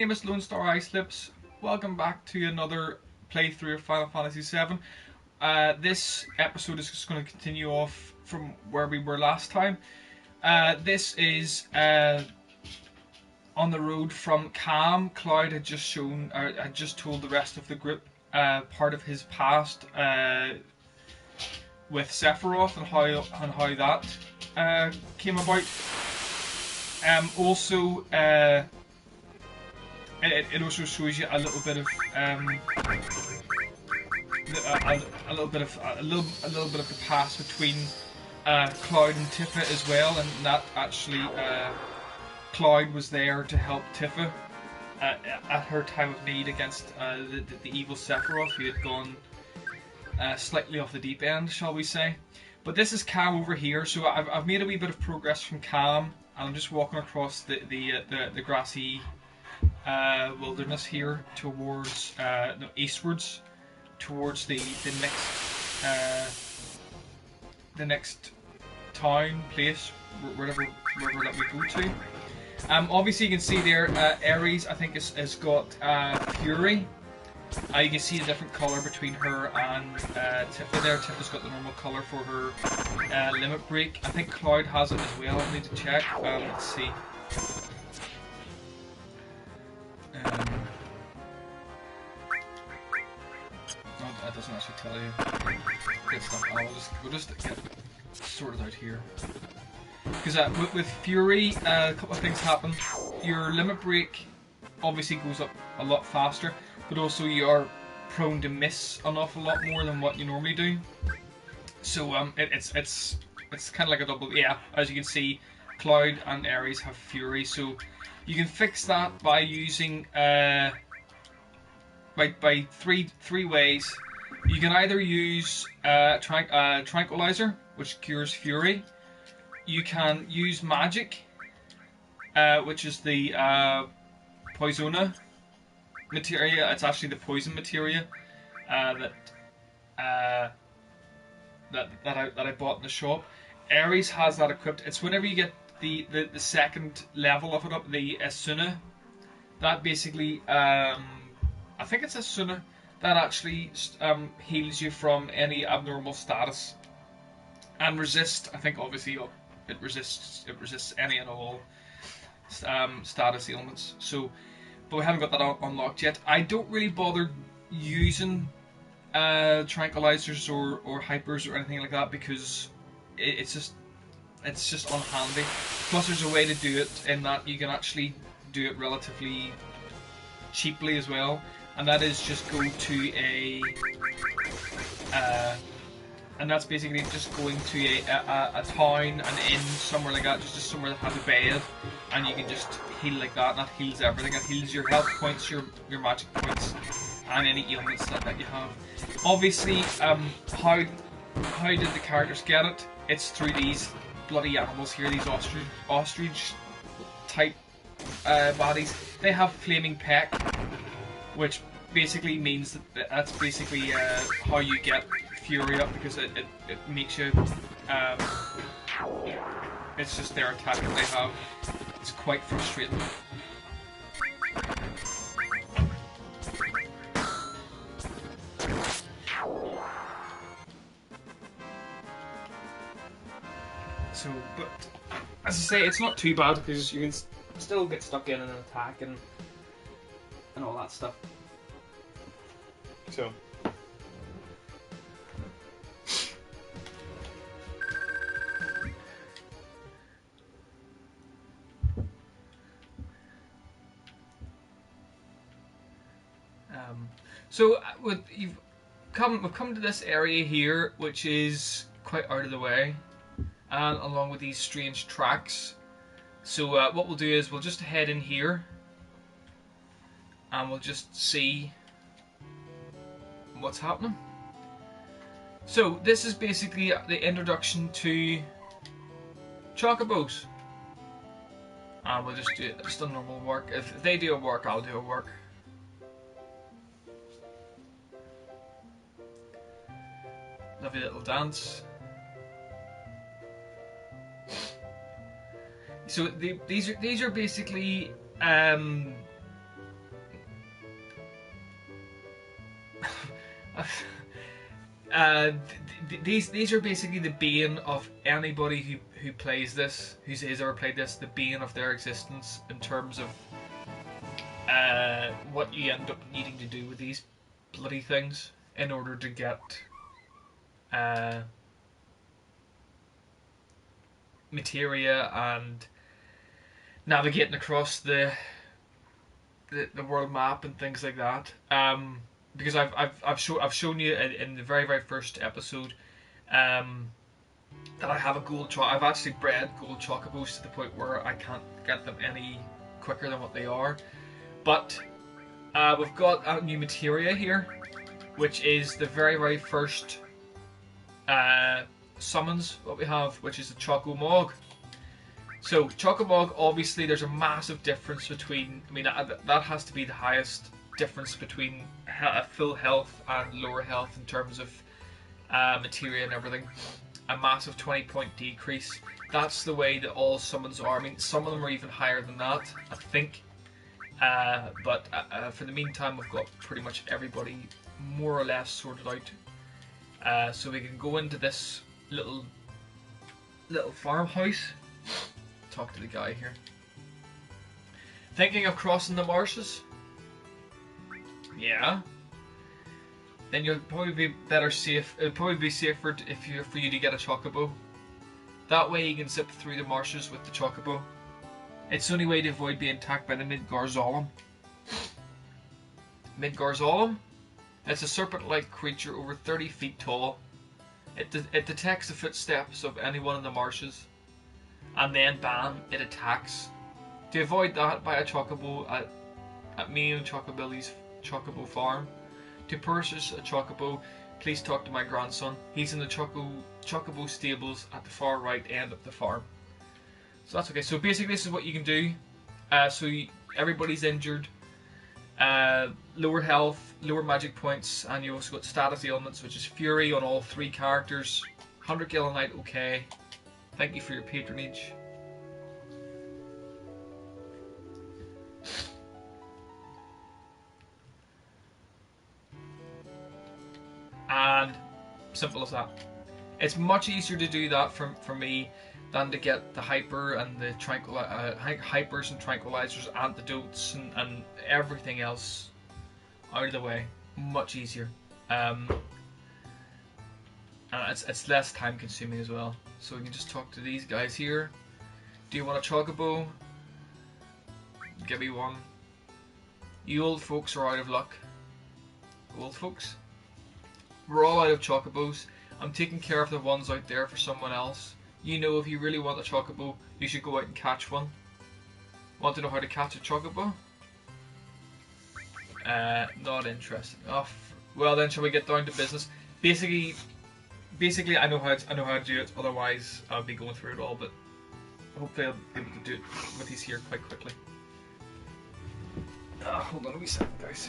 name is Lone Star Icelips. Welcome back to another playthrough of Final Fantasy VII. This episode is just going to continue off from where we were last time. This is on the road from Cam. Cloud had just told the rest of the group part of his past with Sephiroth and how that came about. It also shows you a little bit of a little bit of the past between Cloud and Tifa as well, and that actually Cloud was there to help Tifa at her time of need against the evil Sephiroth, who had gone slightly off the deep end, shall we say. But this is Cam over here, so I've made a wee bit of progress from Cam, and I'm just walking across the grassy wilderness here towards eastwards towards the next town place, wherever that we go to. Obviously you can see there Ares, I think, has got Fury. You can see the different colour between her and Tifa there. Tifa's got the normal colour for her limit break. I think Cloud has it as well. I need to check. Let's see. No, that doesn't actually tell you. Good stuff. We'll just get sorted out here. Because with Fury, a couple of things happen. Your limit break obviously goes up a lot faster, but also you are prone to miss an awful lot more than what you normally do. So it's kind of like a double. Yeah, as you can see, Cloud and Ares have Fury, so you can fix that by using by three ways. You can either use Tranquilizer, which cures Fury. You can use Magic, which is the Poisona materia. It's actually the poison materia that I bought in the shop. Ares has that equipped. It's whenever you get the second level of it up, the Asuna. That basically, I think it's Asuna, that actually heals you from any abnormal status. And resist, I think obviously it resists any and all status ailments. So, but we haven't got that unlocked yet. I don't really bother using tranquilizers or hypers or anything like that, because it's just unhandy. Plus there's a way to do it in that you can actually do it relatively cheaply as well, and that is just go to and that's basically just going to a town, an inn, somewhere like that, just somewhere that has a bed, and you can just heal like that, and that heals everything. It heals your health points, your magic points, and any ailments that you have. Obviously, how did the characters get it? It's through these bloody animals here, these ostrich type bodies. They have flaming peck, which basically means that's basically how you get Fury up, because it makes you it's just their attack that they have. It's quite frustrating. So, but as I say, it's not too bad, because you can still get stuck in an attack and all that stuff. So. We've come to this area here, which is quite out of the way, and along with these strange tracks. So what we'll do is we'll just head in here, and we'll just see what's happening. So this is basically the introduction to Chocobos, and we'll just do just a normal work. If they do a work, I'll do a work. Lovely little dance. So these are basically These are basically the bane of anybody who plays this, who's ever played this. The bane of their existence in terms of what you end up needing to do with these bloody things in order to get materia and navigating across the world map and things like that. Because I've shown you in the very first episode that I have a gold I've actually bred gold chocobos to the point where I can't get them any quicker than what they are. But we've got a new materia here, which is the very first summons what we have, which is a Chocomog. So Chocomog, obviously there's a massive difference between, I mean that has to be the highest difference between full health and lower health in terms of materia and everything. A massive 20-point decrease. That's the way that all summons are. I mean, some of them are even higher than that, I think. But for the meantime, we've got pretty much everybody more or less sorted out. So we can go into this little farmhouse. Talk to the guy here. Thinking of crossing the marshes? Yeah. Then you'll probably be better safe. It'll probably be safer for you to get a chocobo. That way you can zip through the marshes with the chocobo. It's the only way to avoid being attacked by the Midgarzolum. Midgarzolum? It's a serpent-like creature over 30 feet tall. It detects the footsteps of anyone in the marshes, and then bam, it attacks. To avoid that, buy a chocobo at me and Chocobilly's Chocobo Farm. To purchase a chocobo, please talk to my grandson. He's in the chocobo stables at the far right end of the farm. So that's okay. So basically this is what you can do. Everybody's injured, lower health, lower magic points, and you also got status ailments, which is Fury on all 3 characters. 100 gil a night, okay. Thank you for your patronage. And simple as that. It's much easier to do that for me than to get the hyper and the hypers and tranquilizers, antidotes and everything else out of the way. Much easier. And it's less time consuming as well. So we can just talk to these guys here. Do you want a chocobo? Give me one. You old folks are out of luck. Old folks? We're all out of chocobos. I'm taking care of the ones out there for someone else. You know, if you really want a chocobo, you should go out and catch one. Want to know how to catch a chocobo? Not interested. Oh, well then, shall we get down to business? Basically, I know how to do it. Otherwise, I'll be going through it all. But hopefully, I'll be able to do it with these here quite quickly. Hold on a wee second, guys.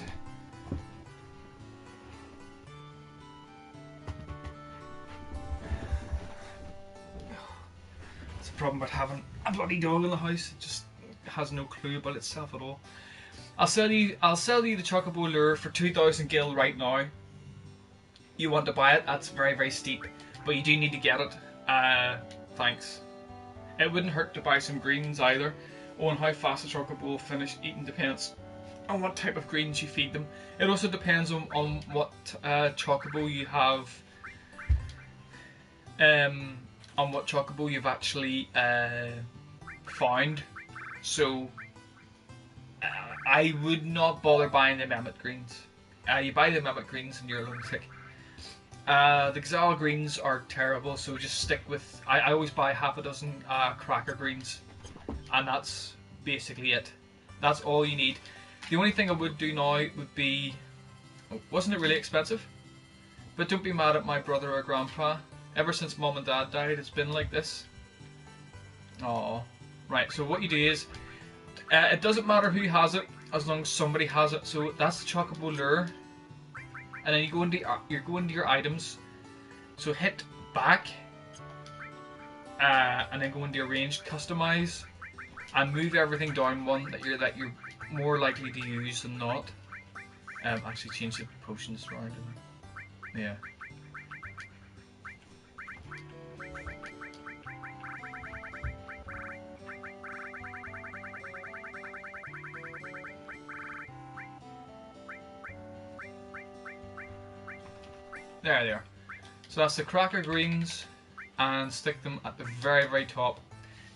It's a problem with having a bloody dog in the house. It just has no clue about itself at all. I'll sell you the Chocobo lure for 2,000 gil right now. You want to buy it? That's very steep, but you do need to get it. Thanks. It wouldn't hurt to buy some greens either. Oh, and how fast a Chocobo will finish eating depends on what type of greens you feed them. It also depends on what Chocobo you have. On what Chocobo you've actually found. So I would not bother buying the Mehmet greens. You buy the Mehmet greens and you're a lunatic. The Gazelle greens are terrible, so just stick with. I always buy half a dozen cracker greens, and that's basically it. That's all you need. The only thing I would do now would be. Wasn't it really expensive? But don't be mad at my brother or grandpa. Ever since Mom and Dad died, it's been like this. Oh, right. So what you do is, it doesn't matter who has it, as long as somebody has it. So that's the Chocobo lure, and then you go into your items. So hit back, and then go into arrange, customize, and move everything down one that you're more likely to use than not. Actually change the potions around. Yeah. There they are. So that's the cracker greens, and stick them at the very, very top.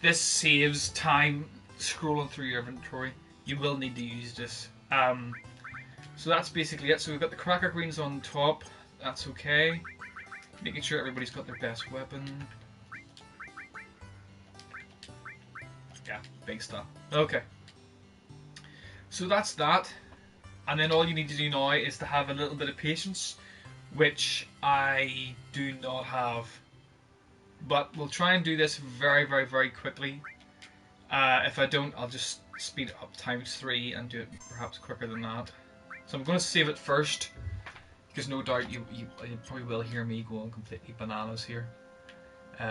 This saves time scrolling through your inventory. You will need to use this. So that's basically it. So we've got the cracker greens on top. That's okay. Making sure everybody's got their best weapon. Yeah, big stuff. Okay. So that's that. And then all you need to do now is to have a little bit of patience, which I do not have. But we'll try and do this very, very, very quickly. If I don't, I'll just speed it up ×3 and do it perhaps quicker than that. So I'm going to save it first, because no doubt you probably will hear me going completely bananas here. It's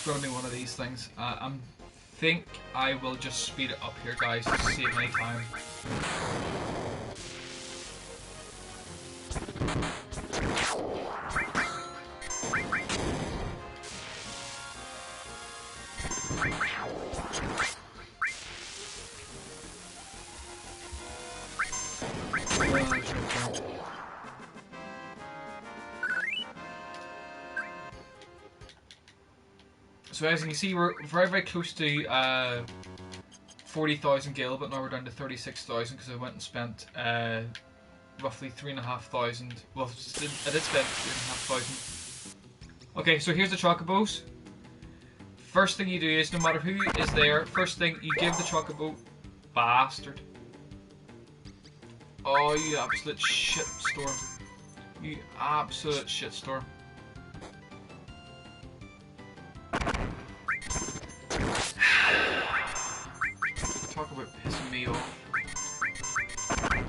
going to be one of these things. I think I will just speed it up here, guys, to save any time. So as you can see, we're very, very close to 40,000 gil, but now we're down to 36,000 because I went and spent roughly 3,500. Well, I did spend 3,500. Okay, so here's the chocobos. First thing you do is, no matter who is there, first thing you give the chocobo, bastard. Oh, you absolute shitstorm. You absolute shitstorm. Talk about pissing me off. I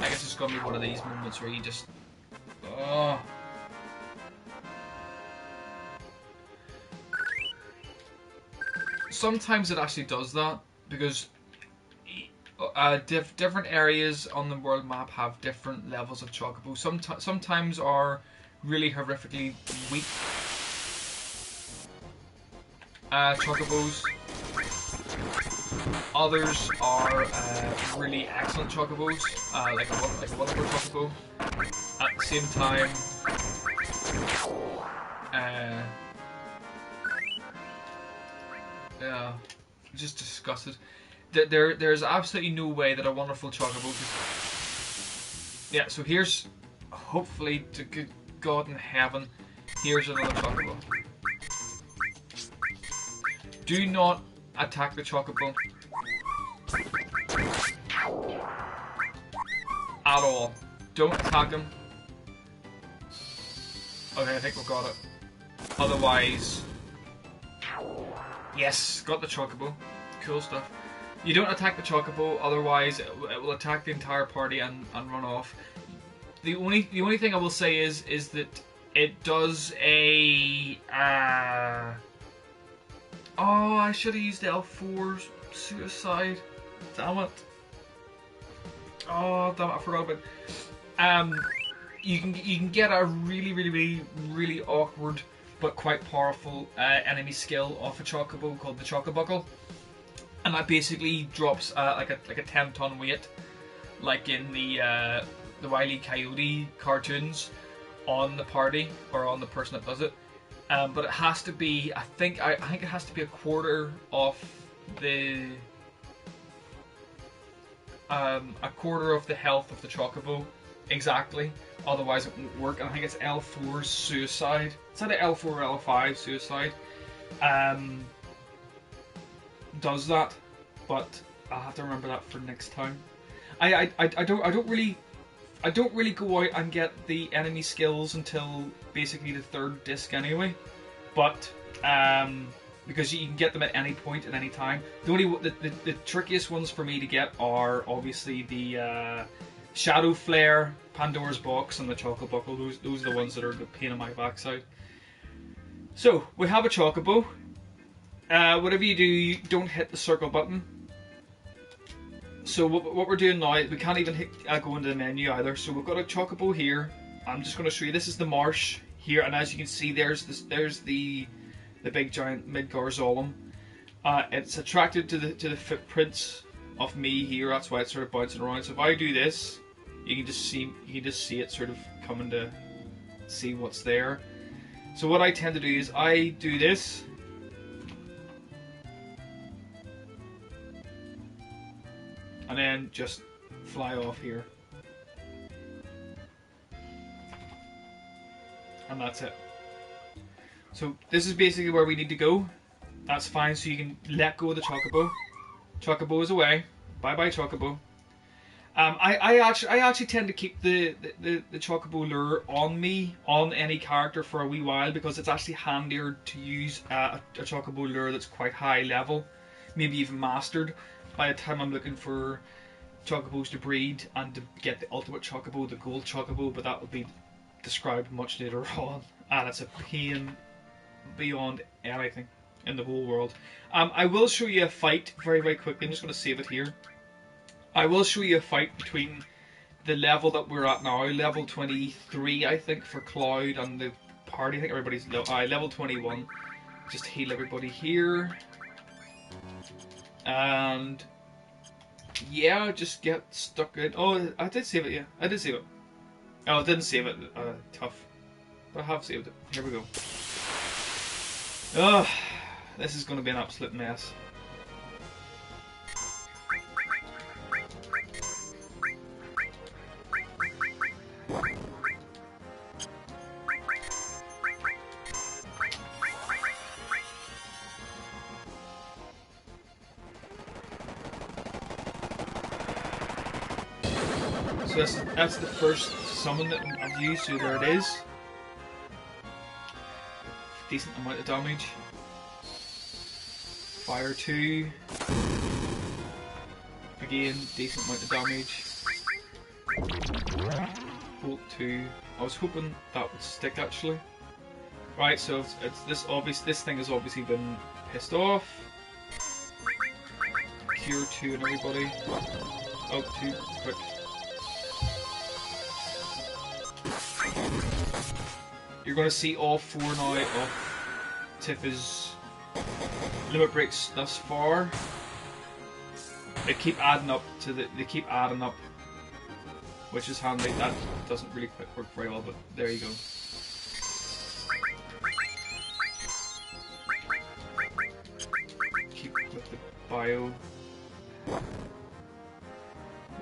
guess it's gonna be one of these moments where you just... Oh. Sometimes it actually does that, because different areas on the world map have different levels of chocobo. Sometimes are really horrifically weak chocobos. Others are really excellent chocobos, like a wonderful chocobo. At the same time, yeah, just disgusted. There's absolutely no way that a wonderful chocobo could... Yeah, so here's, hopefully, to good God in heaven, here's another chocobo. Do not attack the chocobo at all. Don't attack him. Okay, I think we've got it. Otherwise... Yes, got the chocobo. Cool stuff. You don't attack the chocobo, otherwise it will attack the entire party and run off. The only thing I will say is that it does a... Oh, I should have used L4's suicide. Damn it. Oh, damn it, I forgot about it. You can get a really awkward but quite powerful enemy skill off a chocobo called the chocobuckle, and that basically drops like a 10-ton weight, like in the Wile E. Coyote cartoons, on the party or on the person that does it. But it has to be, I think it has to be a quarter of the health of the chocobo, exactly. Otherwise it won't work. And I think it's L4's suicide. It's either L4 or L5 suicide. Does that, but I'll have to remember that for next time. I don't really go out and get the enemy skills until basically the 3rd disc anyway. But because you can get them at any point at any time. The trickiest ones for me to get are obviously the Shadow Flare, Pandora's Box, and the Chocobuckle. Those are the ones that are the pain in my backside. So, we have a chocobo. Whatever you do, don't hit the circle button. So what we're doing now, we can't even go into the menu either. So we've got a chocobo here. I'm just going to show you. This is the marsh here, and as you can see, there's the big giant Midgarzolum. It's attracted to the footprints of me here. That's why it's sort of bouncing around. So if I do this, you can just see it sort of coming to see what's there. So what I tend to do is I do this. And then just fly off here. And that's it. So this is basically where we need to go. That's fine, so you can let go of the chocobo. Chocobo is away. Bye bye chocobo. I actually tend to keep the chocobo lure on me, on any character for a wee while, because it's actually handier to use a chocobo lure that's quite high level, maybe even mastered, by the time I'm looking for chocobos to breed and to get the ultimate chocobo, the gold chocobo, but that will be described much later on, and it's a pain beyond anything in the whole world. I will show you a fight very, very quickly. I'm just going to save it here. I will show you a fight between the level that we're at now, level 23 I think for Cloud, and the party. I think everybody's level 21. Just heal everybody here. And yeah, just get stuck in. Oh, I did save it, yeah. I did save it. Oh, I didn't save it. Tough. But I have saved it. Here we go. Ugh. This is going to be an absolute mess. So that's the first summon that I've used, so there it is. Decent amount of damage. Fire 2. Again, decent amount of damage. Bolt 2. I was hoping that would stick actually. Right, so it's this obvious. This thing has obviously been pissed off. Cure 2 and everybody. Oh, 2 quick. You're going to see all 4 now of Tifa's limit breaks thus far. They keep adding up which is handy. That doesn't really quite work very well, but there you go. Keep with the bio.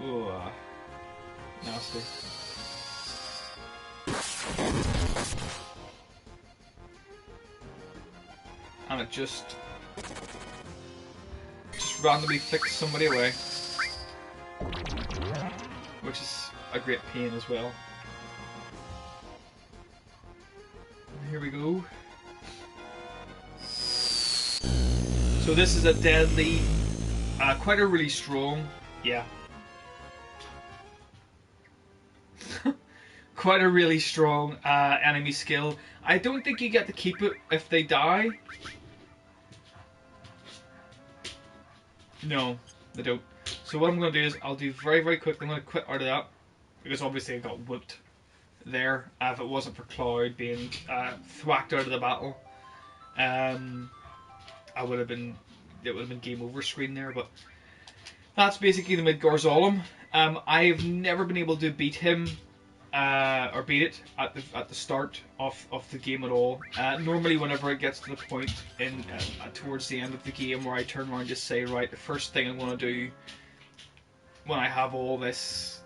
Ooh, nasty. And it just randomly flicks somebody away, which is a great pain as well. And here we go. So this is a deadly, quite a really strong, yeah. Quite a really strong enemy skill. I don't think you get to keep it if they die. No, they don't. So what I'm going to do is I'll do very, very quickly. I'm going to quit out of that because obviously I got whooped there. If it wasn't for Cloud being thwacked out of the battle, it would have been game over screen there. But that's basically the Midgarzolum. I've never been able to beat him. Or beat it at the start of the game at all. Normally, whenever it gets to the point in towards the end of the game where I turn around and just say, right, the first thing I'm going to do when I have all this,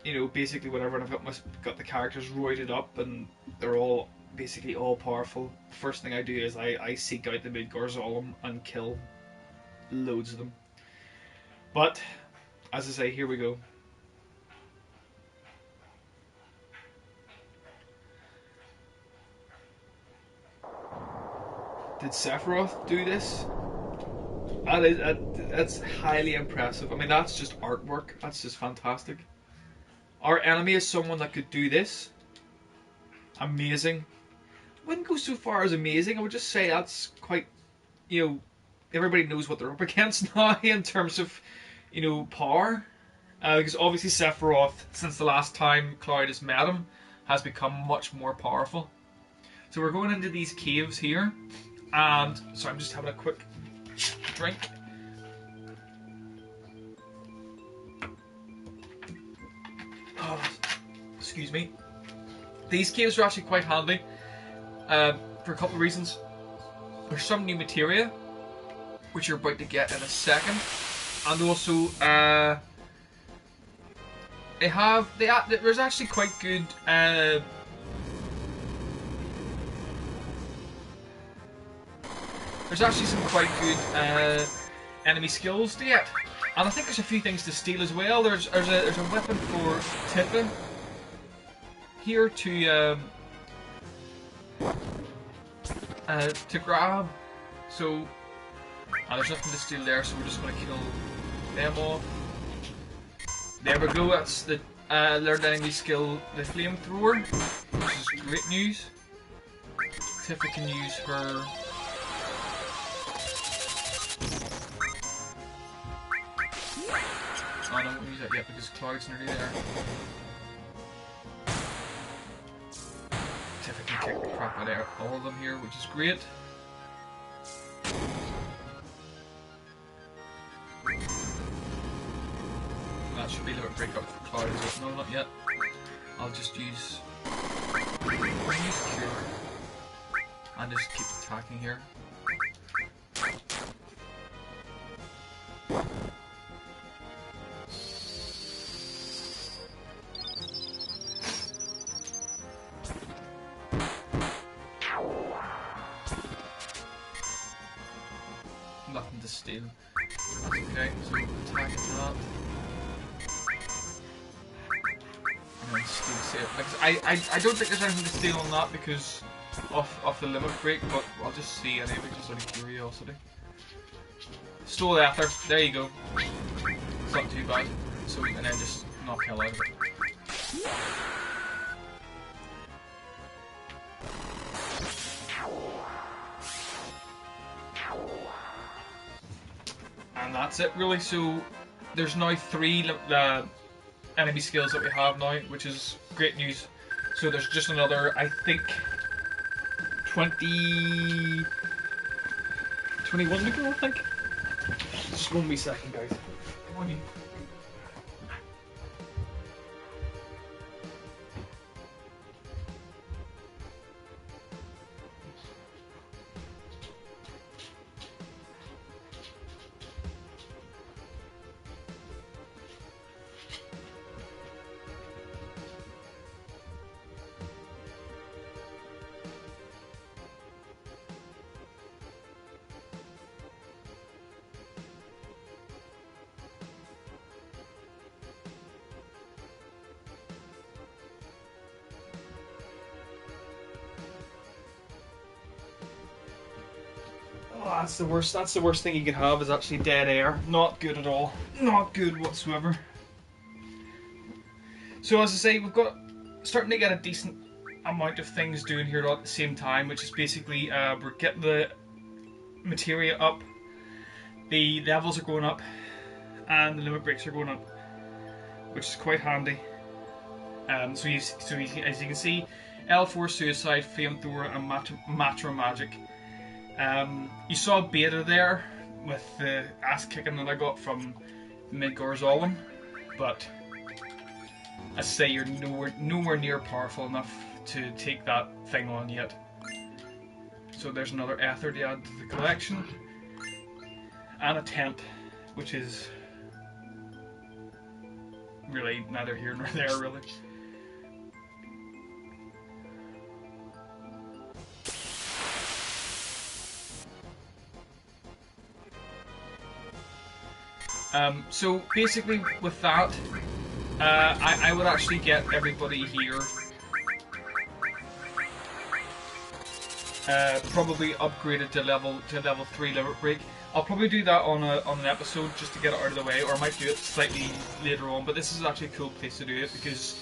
you know, basically whatever, and I've got the characters roided up and they're all basically all powerful. The first thing I do is I seek out the Midgarzolum and kill loads of them. But as I say, here we go. Did Sephiroth do this? That's highly impressive. I mean, that's just artwork. That's just fantastic. Our enemy is someone that could do this. Amazing. wouldn't go so far as amazing. I would just say that's quite, you know, everybody knows what they're up against now in terms of, you know, power. Because obviously Sephiroth, since the last time Cloud has met him, has become much more powerful. So we're going into these caves here, and so I'm just having a quick drink. Oh, excuse me. These caves are actually quite handy for a couple of reasons. There's some new materia, which you're about to get in a second, and also there's actually quite good there's actually some quite good enemy skills to get, and I think there's a few things to steal as well. There's a weapon for Tifa here to grab. So there's nothing to steal there, so we're just going to kill them off. There we go. That's the learned enemy skill, the Flamethrower, which is great news. Tifa can use her. I don't use that yet because Cloud's nearly there. Tifa can kick the crap out of all of them here, which is great. That should be a little break up for Cloud, is it? No, not yet. I'll just use Cure and just keep attacking here. Nothing to steal. Okay, so attacking that. And then steal safe. Because I don't think there's anything to steal on that because of the limit break, but I'll just see anyway, just out of curiosity. Stole Ether, there you go. It's not too bad. So, and then just knock hell out of it. And that's it really. So there's now 3 enemy skills that we have now, which is great news. So there's just another, I think, 21 to go, I think. Just 1 wee second, guys. Come on, you. Oh, that's the worst. That's the worst thing you can have is actually dead air. Not good at all. Not good whatsoever. So as I say, we've got starting to get a decent amount of things doing here at the same time, which is basically we're getting the materia up, the levels are going up, and the limit breaks are going up, which is quite handy. So as you can see, L4 Suicide, Flamethrower, and Matra Magic. You saw beta there with the ass kicking that I got from Midgar's Olin, but I say you're nowhere near powerful enough to take that thing on yet. So there's another Ether to add to the collection, and a tent, which is really neither here nor there really. So basically with that, I would actually get everybody here probably upgraded to level 3 limit break. I'll probably do that on an episode just to get it out of the way, or I might do it slightly later on, but this is actually a cool place to do it because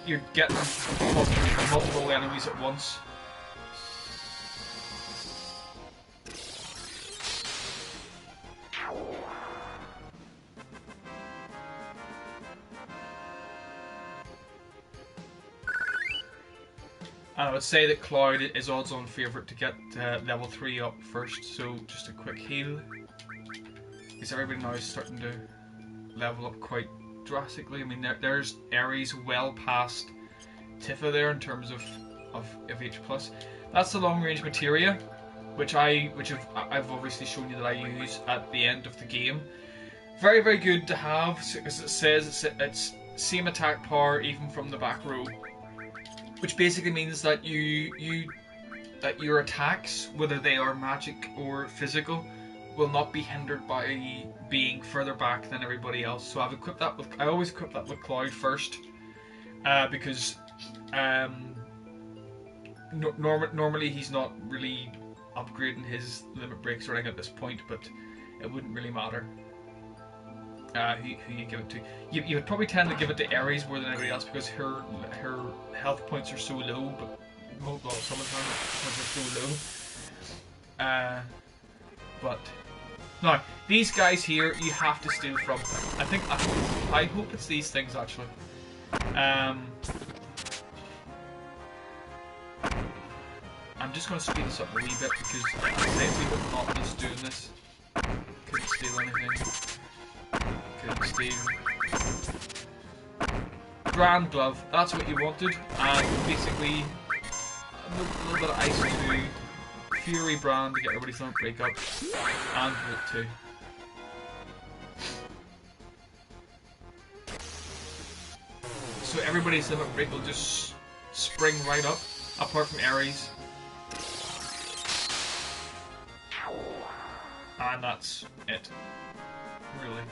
you're getting multiple enemies at once, And I would say that Cloud is odds-on favourite to get level 3 up first. So just a quick heal, because everybody now is starting to level up quite drastically. I mean, there's Ares well past Tifa there in terms of H+. That's the long-range materia, which I've obviously shown you that I use at the end of the game. Very, very good to have, as it says it's same attack power even from the back row, which basically means that that your attacks, whether they are magic or physical, will not be hindered by being further back than everybody else. So I always equip that with Cloud first, because normally he's not really upgrading his limit breaks or anything at this point, but it wouldn't really matter who you give it to. You would probably tend to give it to Ares more than anybody else, because her health points are so low, but well, some of the time points are so low. But now these guys here you have to steal from. I hope it's these things actually. I'm just going to speed this up a wee bit, because I'm lately with Nautilus doing this. Couldn't steal anything. Couldn't steal. Grand Glove, that's what you wanted, and basically a little bit of Ice 2, Fury Brand to get everybody's limit break up, and Volt 2. So everybody's limit break will just spring right up, apart from Ares. And that's it, really.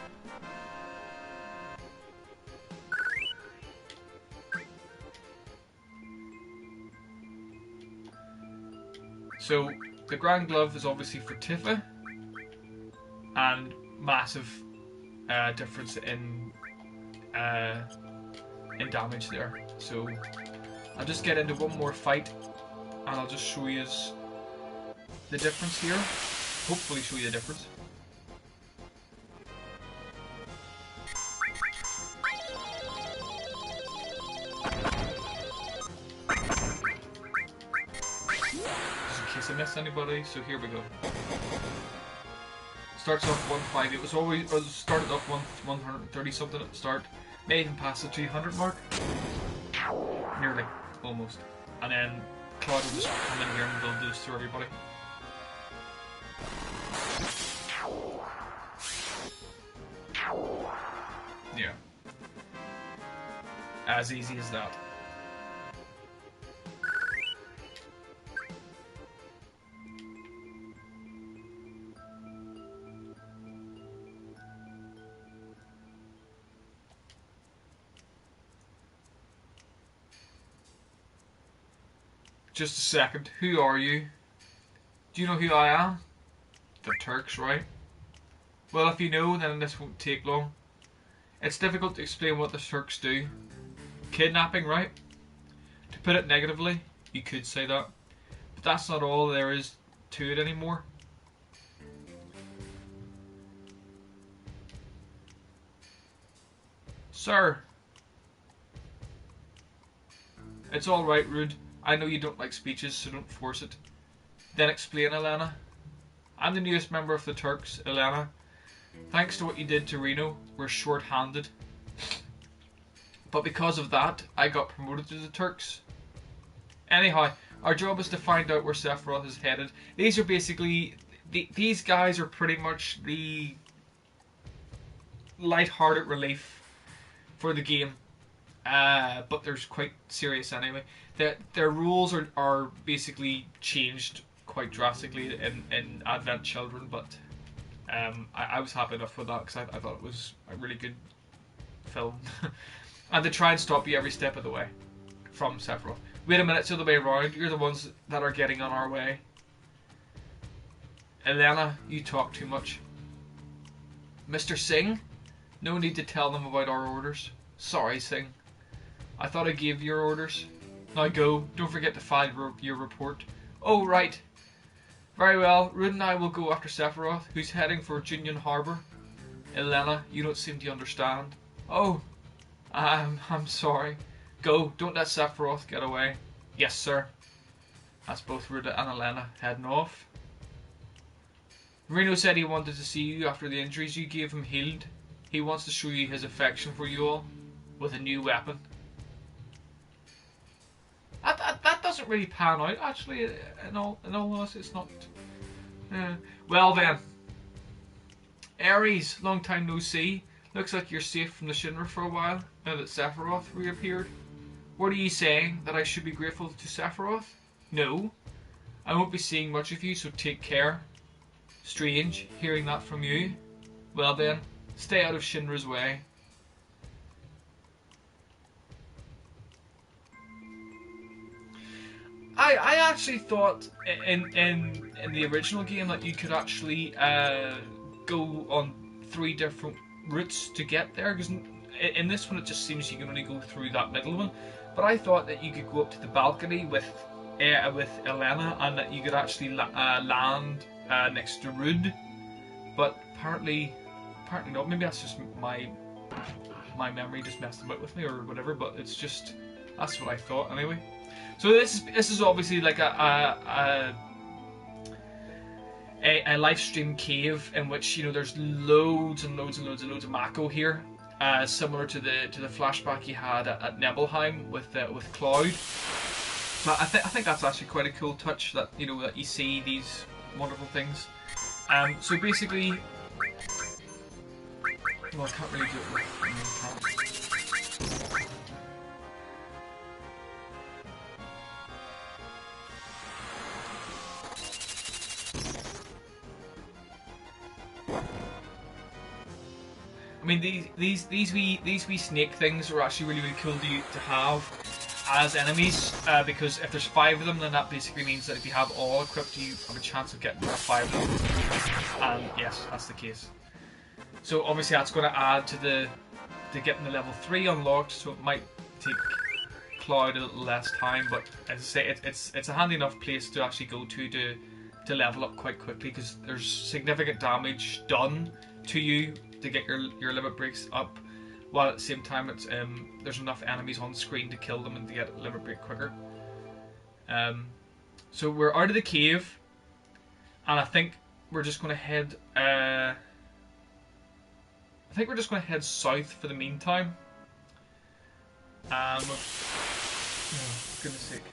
So the Grand Glove is obviously for Tifa, and massive difference in damage there. So I'll just get into one more fight, and I'll just show you the difference here. Hopefully show you the difference. Just in case I missed anybody, so here we go. Starts off 150. It was started off 130 something at the start. May even pass the 200 mark. Nearly, almost. And then Claude will just come in here and build those to everybody. Yeah. As easy as that. Just a second. Who are you? Do you know who I am? The Turks, right? Well, if you know, then this won't take long. It's difficult to explain what the Turks do. Kidnapping, right? To put it negatively, you could say that. But that's not all there is to it anymore. Sir. It's alright, Rude. I know you don't like speeches, so don't force it. Then explain, Elena. I'm the newest member of the Turks, Elena. Thanks to what you did to Reno, we're short-handed. But because of that, I got promoted to the Turks. Anyhow, our job is to find out where Sephiroth is headed. These are basically... These guys are pretty much the light-hearted relief for the game. But they're quite serious anyway. Their rules are basically changed quite drastically in Advent Children, but I was happy enough with that, because I thought it was a really good film. And they try and stop you every step of the way from Sephiroth. Wait a minute, it's the other way around. You're the ones that are getting on our way. Elena, you talk too much. Mr. Singh? No need to tell them about our orders. Sorry, Singh. I thought I gave your orders. Now go. Don't forget to file your report. Oh, right. Very well. Rude and I will go after Sephiroth, who's heading for Junion Harbor. Elena, you don't seem to understand. Oh, I'm sorry. Go. Don't let Sephiroth get away. Yes, sir. That's both Ruda and Elena heading off. Reno said he wanted to see you after the injuries you gave him healed. He wants to show you his affection for you all with a new weapon. That doesn't really pan out, actually. In all honesty, it's not. Well then, Ares, long time no see. Looks like you're safe from the Shinra for a while now that Sephiroth reappeared. What are you saying? That I should be grateful to Sephiroth? No, I won't be seeing much of you, so take care. Strange, hearing that from you. Well then, stay out of Shinra's way. I actually thought in the original game that you could actually go on 3 different routes to get there, because in this one it just seems you can only go through that middle one. But I thought that you could go up to the balcony with Elena, and that you could actually land next to Rude. But apparently not. Maybe that's just my memory just messed about with me or whatever. But it's just, that's what I thought anyway. So this is obviously like a live stream cave in which, you know, there's loads and loads of Mako here, similar to the flashback you had at Nibelheim with Cloud. But I think that's actually quite a cool touch, that, you know, that you see these wonderful things. So basically, well, I can't really do it with. I mean, these wee snake things are actually really cool to have as enemies, because if there's 5 of them, then that basically means that if you have all equipped, you have a chance of getting all 5 of them. And yes, that's the case. So obviously that's going to add to getting the level 3 unlocked. So it might take Cloud a little less time, but as I say, it's a handy enough place to actually go to level up quite quickly, because there's significant damage done to you to get your limit breaks up, while at the same time it's there's enough enemies on screen to kill them and to get a limit break quicker. So we're out of the cave, and I think we're just going to head. I think we're just going to head south for the meantime. Oh, goodness sake.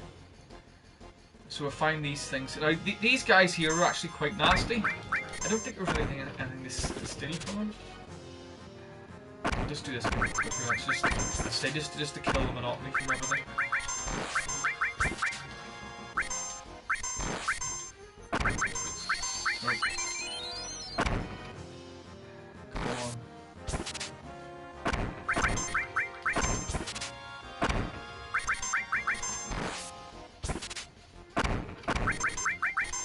So we'll find these things. Now, these guys here are actually quite nasty. I don't think there's anything to steal from them. I'll just do this. Just to kill the monotony from everything.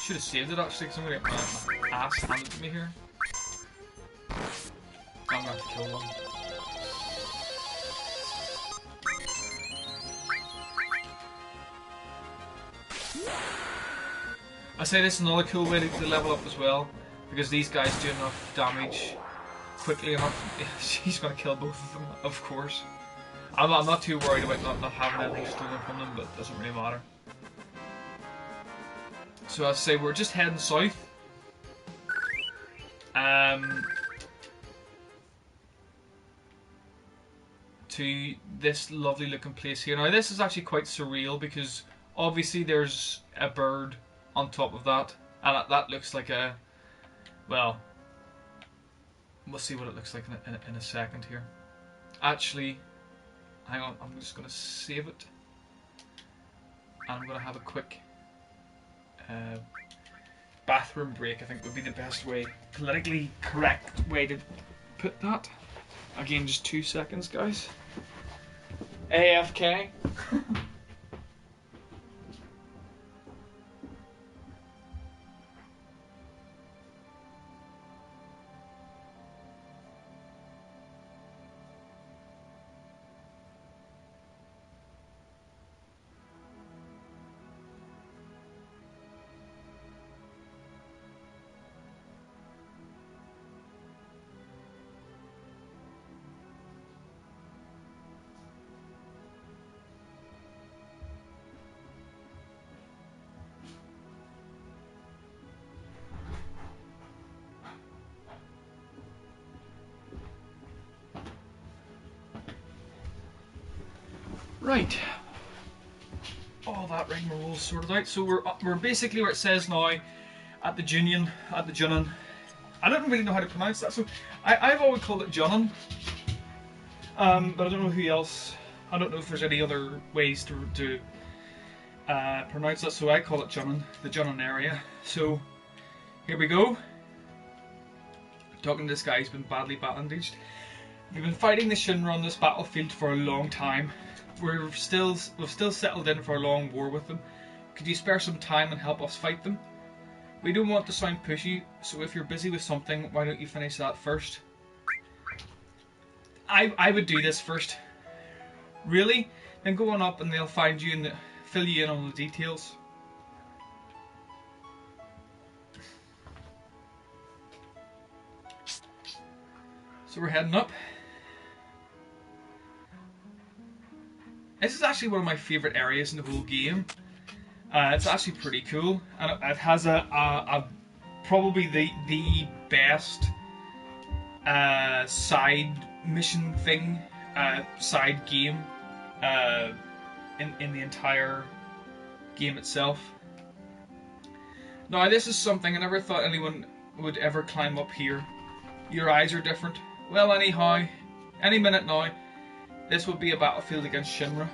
Should have saved it actually, because I'm going to get my ass handed to me here. I'm going to have to kill one. I say this is another cool way to level up as well, because these guys do enough damage quickly enough. She's going to kill both of them, of course. I'm not too worried about not having anything stolen from them, but it doesn't really matter. So as I say, we're just heading south. To this lovely looking place here. Now this is actually quite surreal, because obviously there's a bird on top of that, and that looks like a, well, we'll see what it looks like in a second here. Actually, hang on, I'm just going to save it, and I'm going to have a quick bathroom break. I think would be the best way, politically correct way to put that. Again, just 2 seconds, guys. AFK. Right. All that rigmarole sorted out. So we're basically where it says now at the Junin. I don't really know how to pronounce that, so I've always called it Junin. But I don't know who else. I don't know if there's any other ways to pronounce that, so I call it Junin, the Junin area. So here we go. Talking to this guy who's been badly bandaged. We've been fighting the Shinra on this battlefield for a long time. We've still settled in for a long war with them. Could you spare some time and help us fight them? We don't want to sound pushy, so if you're busy with something, why don't you finish that first? I would do this first. Really? Then go on up and they'll find you and fill you in on the details. So we're heading up. This is actually one of my favourite areas in the whole game. It's actually pretty cool, and it has a probably the best side mission thing, side game in the entire game itself. Now this is something I never thought anyone would ever climb up here. Your eyes are different. Well, anyhow, any minute now, this will be a battlefield against Shinra.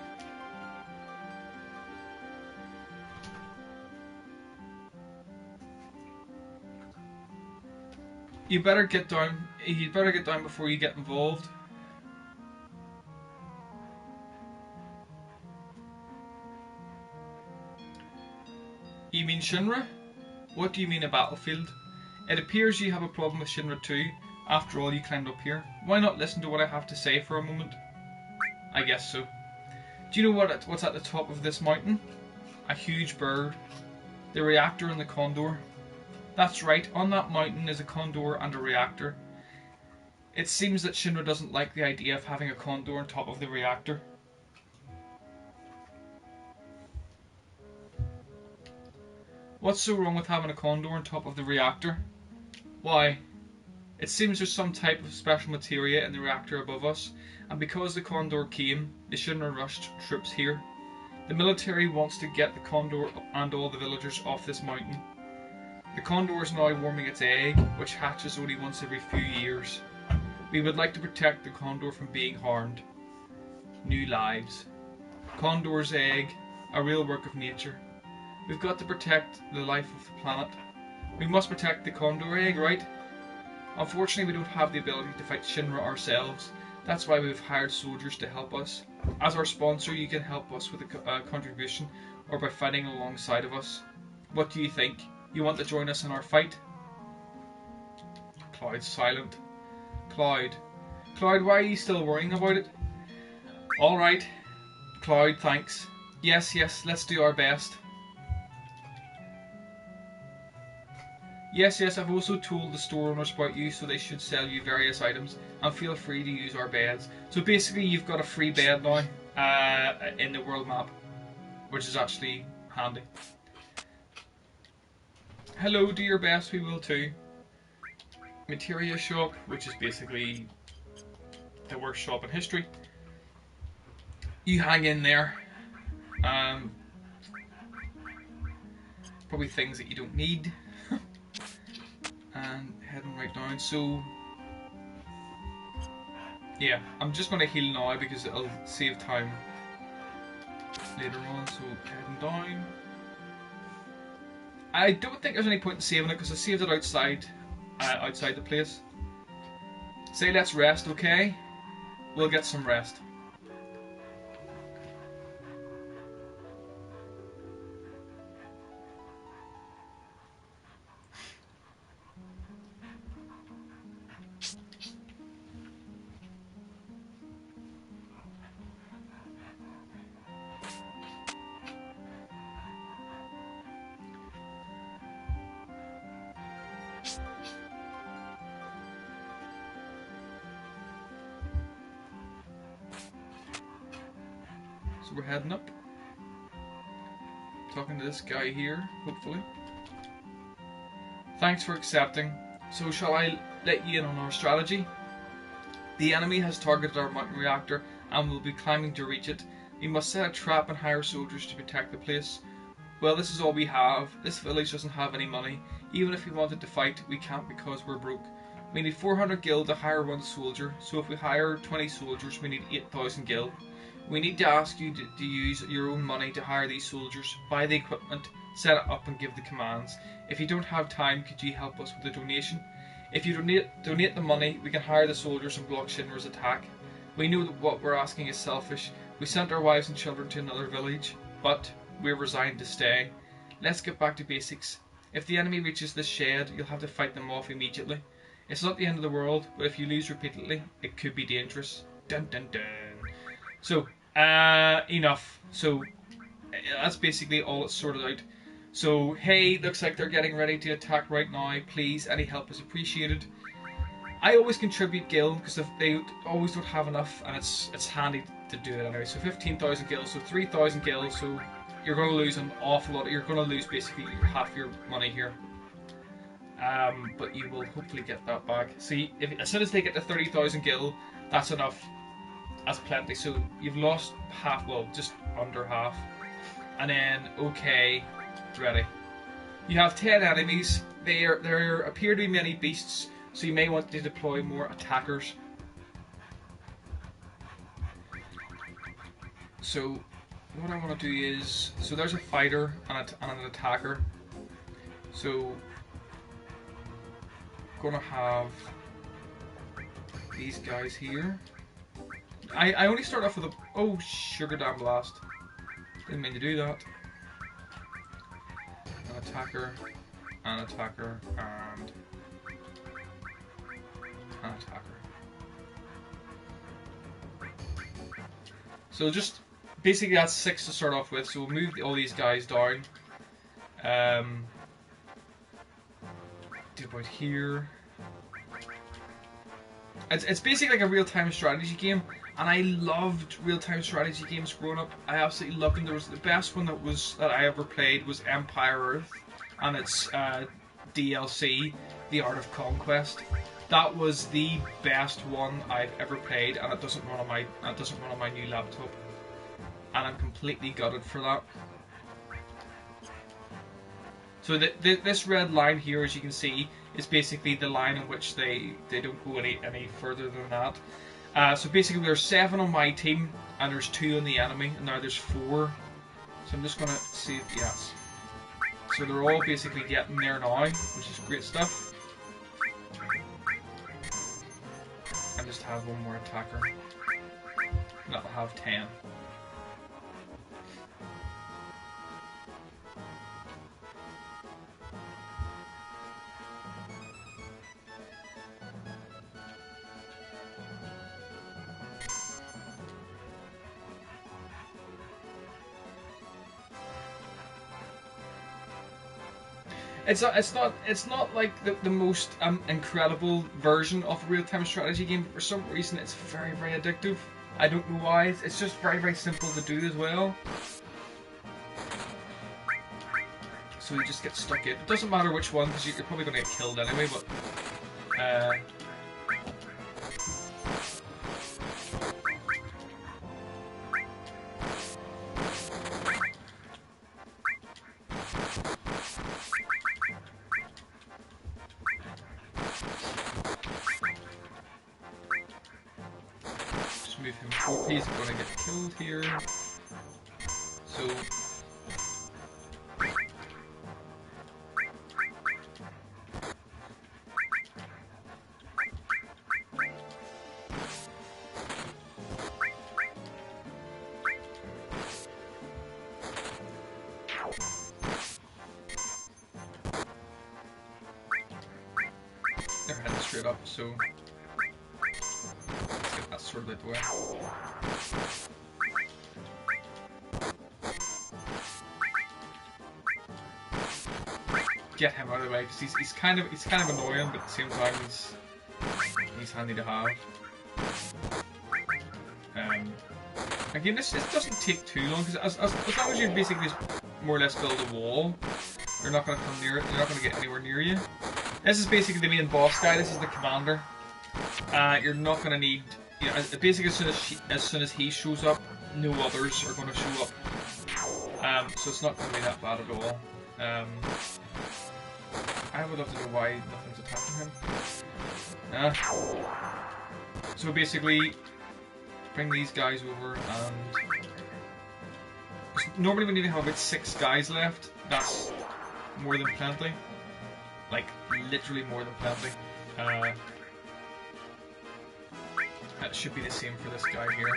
You better get down. You better get down before you get involved. You mean Shinra? What do you mean a battlefield? It appears you have a problem with Shinra too. After all, you climbed up here. Why not listen to what I have to say for a moment? I guess so. Do you know what's at the top of this mountain? A huge bird. The reactor and the condor. That's right, on that mountain is a condor and a reactor. It seems that Shinra doesn't like the idea of having a condor on top of the reactor. What's so wrong with having a condor on top of the reactor? Why? It seems there's some type of special materia in the reactor above us, and because the condor came, the Shinra rushed troops here. The military wants to get the condor and all the villagers off this mountain. The condor is now warming its egg, which hatches only once every few years. We would like to protect the condor from being harmed. New lives. Condor's egg, a real work of nature. We've got to protect the life of the planet. We must protect the condor egg, right? Unfortunately, we don't have the ability to fight Shinra ourselves. That's why we've hired soldiers to help us. As our sponsor, you can help us with a contribution or by fighting alongside of us. What do you think? You want to join us in our fight? Cloud's silent. Cloud, why are you still worrying about it? Alright. Cloud, thanks. Yes, let's do our best. Yes, I've also told the store owners about you, so they should sell you various items, and feel free to use our beds. So basically you've got a free bed now in the world map, which is actually handy. Hello, do your best, we will too. Materia shop, which is basically the worst shop in history. You hang in there. Probably things that you don't need. And heading right down. So yeah, I'm just going to heal now because it'll save time later on. So heading down. I don't think there's any point in saving it because I saved it outside the place. Say let's rest, okay? We'll get some rest. So we're heading up. Talking to this guy here, hopefully. Thanks for accepting. So shall I let you in on our strategy? The enemy has targeted our mountain reactor and will be climbing to reach it. We must set a trap and hire soldiers to protect the place. Well, this is all we have. This village doesn't have any money. Even if we wanted to fight, we can't because we're broke. We need 400 gil to hire one soldier, so if we hire 20 soldiers, we need 8,000 gil. We need to ask you to use your own money to hire these soldiers, buy the equipment, set it up and give the commands. If you don't have time, could you help us with a donation? If you donate the money, we can hire the soldiers and block Shinra's attack. We know that what we're asking is selfish. We sent our wives and children to another village, but we're resigned to stay. Let's get back to basics. If the enemy reaches this shed, you'll have to fight them off immediately. It's not the end of the world, but if you lose repeatedly, it could be dangerous. Dun dun dun. So, enough. So, that's basically all it's sorted out. So, hey, looks like they're getting ready to attack right now. Please, any help is appreciated. I always contribute gil, because if they always don't have enough, and it's handy to do it anyway. So 15,000 gil, so 3,000 gil, so you're going to lose an awful lot. You're going to lose basically half your money here. But you will hopefully get that back. See, as soon as they get to 30,000 gil, that's enough. That's plenty. So you've lost half, well, just under half. And then, okay, ready. You have 10 enemies. There appear to be many beasts, so you may want to deploy more attackers. So what I want to do is, so there's a fighter and an attacker. So I'm gonna have these guys here. I only start off with a, oh, sugar damn blast. Didn't mean to do that. An attacker, and an attacker. So just basically that's 6 to start off with. So we'll move all these guys down. Do about here. It's basically like a real-time strategy game, and I loved real-time strategy games growing up. I absolutely loved them. There was the best one that I ever played was Empire Earth, and its DLC, The Art of Conquest. That was the best one I've ever played, and it doesn't run on my new laptop, and I'm completely gutted for that. So this red line here, as you can see, is basically the line in which they don't go any further than that. So basically there's 7 on my team, and there's 2 on the enemy, and now there's 4. So I'm just going to see, yes. So they're all basically getting there now, which is great stuff. And just have one more attacker. And that'll have 10. It's not like the most incredible version of a real-time strategy game, but for some reason it's very, very addictive. I don't know why. It's just very, very simple to do as well. So you just get stuck in. It doesn't matter which one, because you're probably going to get killed anyway, but move him forward. He's going to get killed here. So they're heading straight up, so let's get that sorted out the way. Get him out of the way, because he's kind of annoying, but at the same time he's handy to have. Again, this doesn't take too long, because as long as you basically just more or less build a wall, they're not going to come near it. They're not going to get anywhere near you. This is basically the main boss guy. This is the commander. You're not going to need, you know, basically as soon as he shows up, no others are going to show up. So it's not going to be that bad at all. I would love to know why nothing's attacking him. So basically, bring these guys over, and normally we need to have about 6 guys left. That's more than plenty. Like, literally more than plenty. That should be the same for this guy here.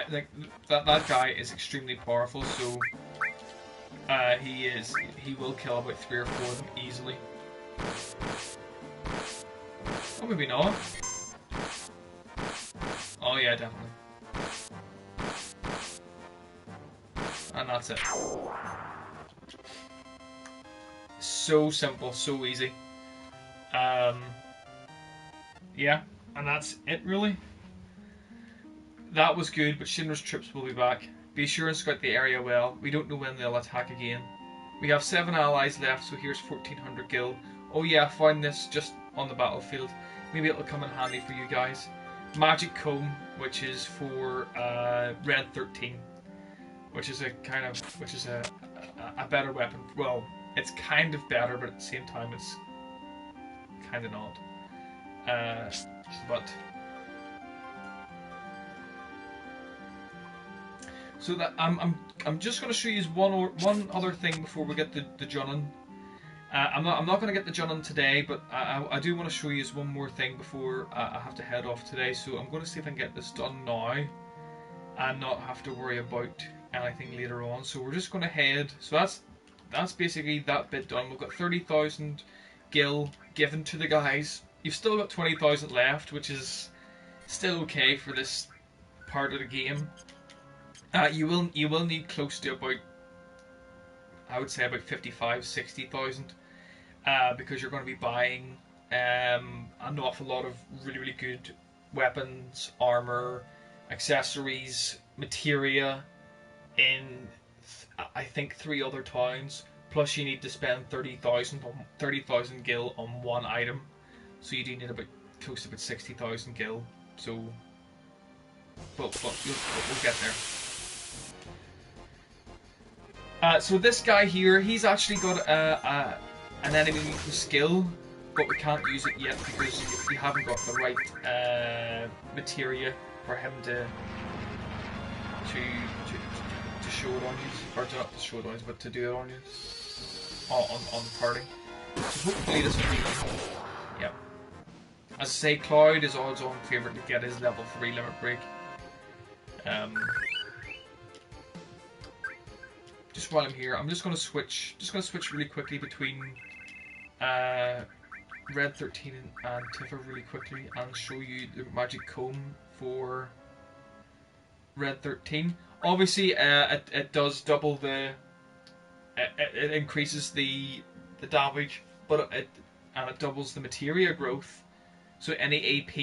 Like that guy is extremely powerful, so he will kill about 3 or 4 of them easily. Oh, maybe not. Oh yeah, definitely. And that's it. So simple, so easy. Yeah, and that's it really. That was good, but Shinra's troops will be back. Be sure and scout the area well. We don't know when they'll attack again. We have 7 allies left, so here's 1400 gil. Oh yeah, I found this just on the battlefield. Maybe it'll come in handy for you guys. Magic Comb, which is for Red 13, which is a better weapon. Well, it's kind of better, but at the same time, it's kind of not. But. So that I'm just going to show you one other thing before we get the Junin. I'm not going to get the Junin today, but I do want to show you one more thing before I have to head off today. So I'm going to see if I can get this done now and not have to worry about anything later on. So we're just going to head. So that's basically that bit done. We've got 30,000 gil given to the guys. You've still got 20,000 left, which is still okay for this part of the game. You will need close to about, I would say about 55,000-60,000, because you're going to be buying an awful lot of really good weapons, armor, accessories, materia in I think 3 other towns. Plus you need to spend 30,000 gil on one item, so you do need about close to about 60,000 gil. So, but we'll get there. So this guy here, he's actually got an enemy skill, but we can't use it yet because you haven't got the right materia for him to show it on you, or to not to show it on you, but to do it on you, on the party. So hopefully this will be, yeah. As I say, Cloud is odds-on favourite to get his level 3 limit break. Just while I'm here, I'm just going to switch really quickly between Red 13 and Tifa really quickly and show you the Magic Comb for Red 13. Obviously, it does double the, it increases the damage, but it doubles the materia growth. So any AP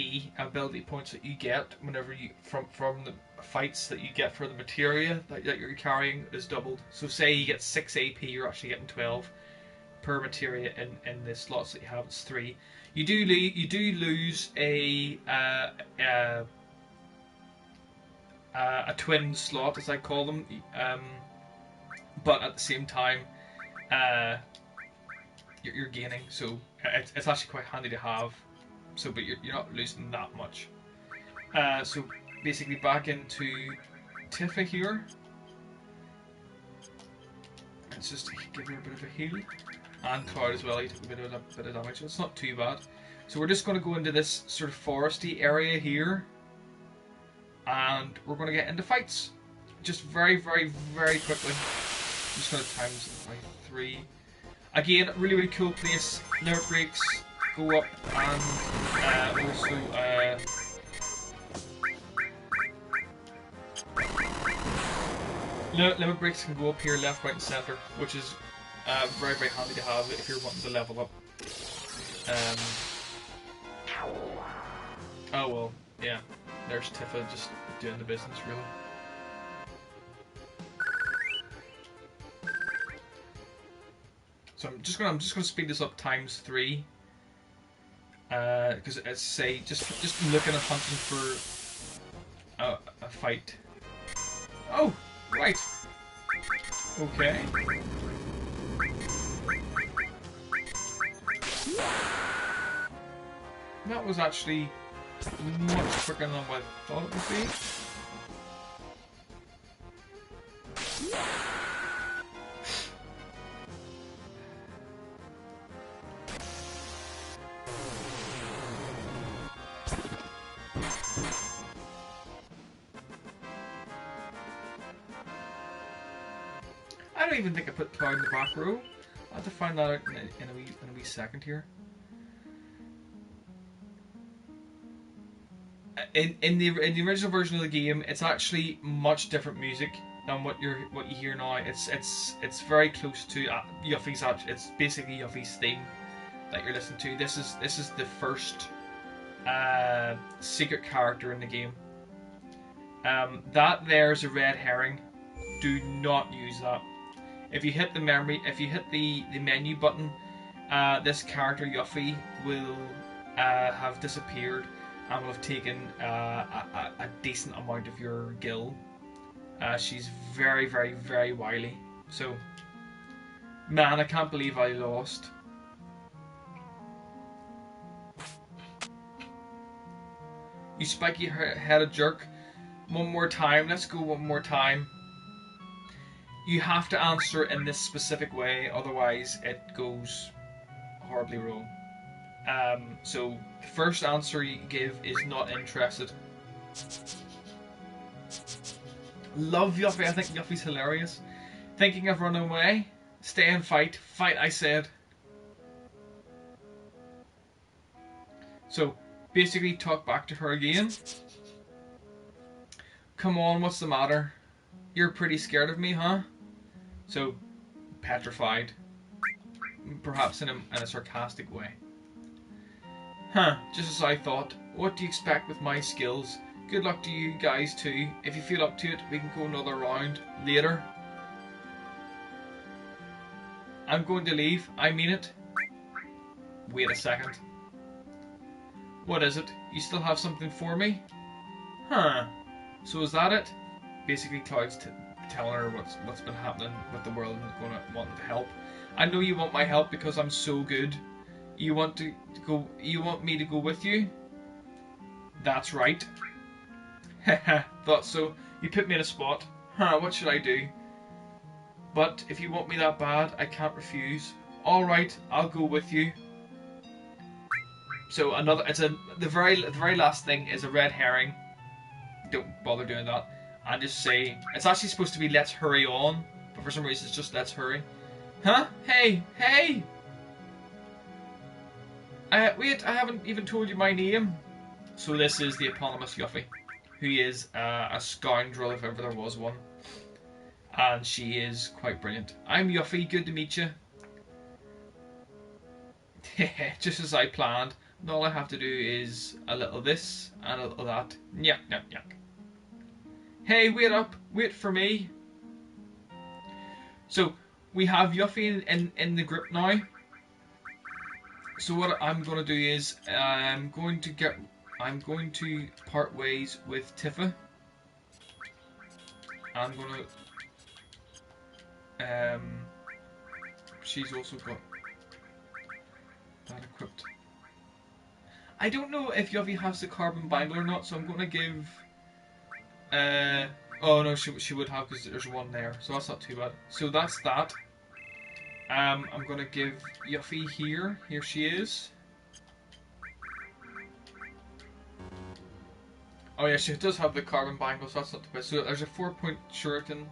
ability points that you get whenever you from the fights that you get for the materia that you're carrying is doubled. So say you get 6 AP, you're actually getting 12 per materia in the slots that you have. It's 3. You do lose a twin slot, as I call them, but at the same time, you're gaining. So it's actually quite handy to have. So, but you're not losing that much. So basically back into Tifa here. Let's just give her a bit of a heal. And Cloud as well, he took a bit of damage, so it's not too bad. So we're just going to go into this sort of foresty area here. And we're going to get into fights. Just very quickly. I'm just going to times it by 3. Again, really cool place. Limit breaks. Go up and also Limit breaks can go up here, left, right, and center, which is very, very handy to have if you're wanting to level up. Oh well, yeah. There's Tifa just doing the business, really. So I'm just gonna speed this up ×3, because it's say just looking at hunting for a fight. Oh, right. Okay. That was actually much quicker than what I thought it would be. I don't even think I put Cloud in the back row. I'll have to find that out in a wee second here. In the original version of the game, it's actually much different music than what you hear now. It's very close to Yuffie's. It's basically Yuffie's theme that you're listening to. This is the first secret character in the game. That there's a red herring. Do not use that. If you hit the menu button, this character Yuffie will have disappeared and will have taken a decent amount of your gil. She's very, very, very wily. So, man, I can't believe I lost. You spiky-headed jerk. One more time. Let's go one more time. You have to answer in this specific way, otherwise it goes horribly wrong. So the first answer you give is not interested. Love Yuffie. I think Yuffie's hilarious. Thinking of running away? Stay and fight. Fight, I said. So basically talk back to her again. Come on, what's the matter? You're pretty scared of me, huh? So, petrified. Perhaps in a sarcastic way. Huh, just as I thought. What do you expect with my skills? Good luck to you guys too. If you feel up to it, we can go another round later. I'm going to leave. I mean it. Wait a second. What is it? You still have something for me? Huh. So is that it? Basically, Cloud's telling her what's been happening with the world and wanting to help. I know you want my help because I'm so good. You want to go? You want me to go with you? That's right. Haha, thought so. You put me in a spot. Huh? What should I do? But if you want me that bad, I can't refuse. All right, I'll go with you. So the very last thing is a red herring. Don't bother doing that. And just say, it's actually supposed to be let's hurry on, but for some reason it's just let's hurry. Huh? Hey! Hey! Wait, I haven't even told you my name. So this is the eponymous Yuffie, who is a scoundrel if ever there was one. And she is quite brilliant. I'm Yuffie, good to meet you. Just as I planned. And all I have to do is a little this and a little that. Yuck, yuck, yuck. Hey, wait up! Wait for me! So, we have Yuffie in the grip now. So what I'm going to do is, I'm going to part ways with Tifa. I'm going to, she's also got that equipped. I don't know if Yuffie has the carbon bangle or not, so I'm going to give... oh no, she would have because there's one there, so that's not too bad. So that's that. I'm gonna give Yuffie here. Here she is. Oh yeah, she does have the carbon bangle, so that's not too bad. So there's a 4-point shuriken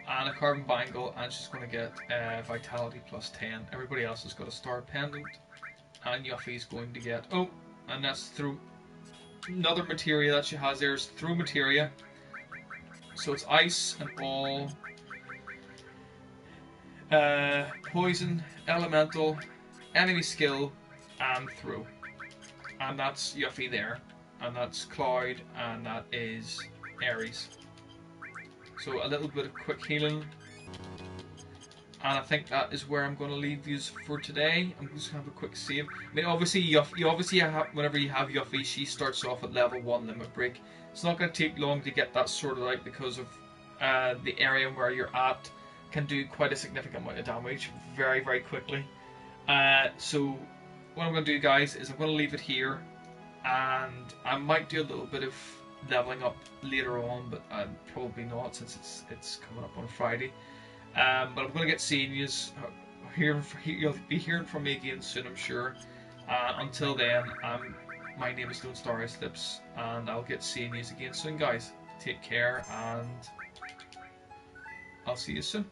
and a carbon bangle, and she's gonna get vitality plus 10. Everybody else has got a star pendant, and Yuffie's going to get and that's through. Another materia that she has there is through materia. So it's ice and all. Poison, elemental, enemy skill, and throw. And that's Yuffie there. And that's Cloud, and that is Ares. So a little bit of quick healing. And I think that is where I'm going to leave you for today. I'm just going to have a quick save. I mean, obviously, whenever you have Yuffie, she starts off at level 1 limit break. It's not going to take long to get that sorted out because of the area where you're at can do quite a significant amount of damage very, very quickly. So what I'm going to do, guys, is I'm going to leave it here. And I might do a little bit of leveling up later on, but probably not since it's coming up on a Friday. But I'm going to get seeing you. You'll be hearing from me again soon, I'm sure. Until then, my name is Lone Star Slips, and I'll get seeing you again soon, guys. Take care, and I'll see you soon.